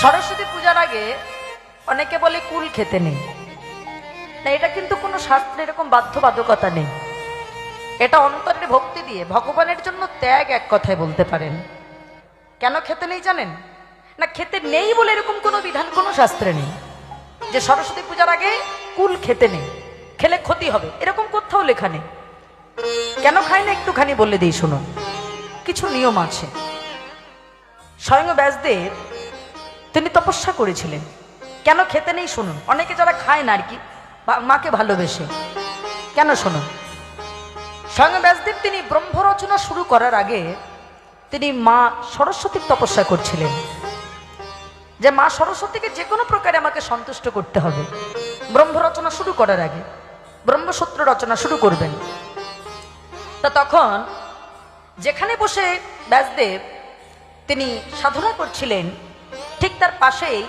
সরস্বতী পূজার আগে অনেকে বলে কুল খেতে নেই না, এটা কিন্তু কোনো শাস্ত্রে এরকম বাধ্যবাধকতা নেই। এটা অন্তরের ভক্তি দিয়ে ভগবানের জন্য ত্যাগ, এক কথায় বলতে পারেন। কেন খেতে নেই জানেন? না, খেতে নেই বলে এরকম কোনো বিধান কোনো শাস্ত্রে নেই যে সরস্বতী পূজার আগে কুল খেতে নেই, খেলে ক্ষতি হবে, এরকম কোথাও লেখা নেই। কেন খায় না একটুখানি বলে দিই শুনুন। কিছু নিয়ম আছে। স্বয়ং ব্যাসদেব তিনি তপস্যা করেছিলেন। কেন খেতে নেই শুনুন। অনেকে যারা খায় না আর কি, মাকে ভালোবেসে, কেন শুনুন। স্বয়ং ব্যাসদেব তিনি ব্রহ্ম রচনা শুরু করার আগে তিনি মা সরস্বতীর তপস্যা করছিলেন যে মা সরস্বতীকে যে কোনো প্রকারে আমাকে সন্তুষ্ট করতে হবে। ব্রহ্ম রচনা শুরু করার আগে ব্রহ্মসূত্র রচনা শুরু করবেন। তা তখন যেখানে বসে ব্যাসদেব তিনি সাধনা করছিলেন, ঠিক তার পাশেই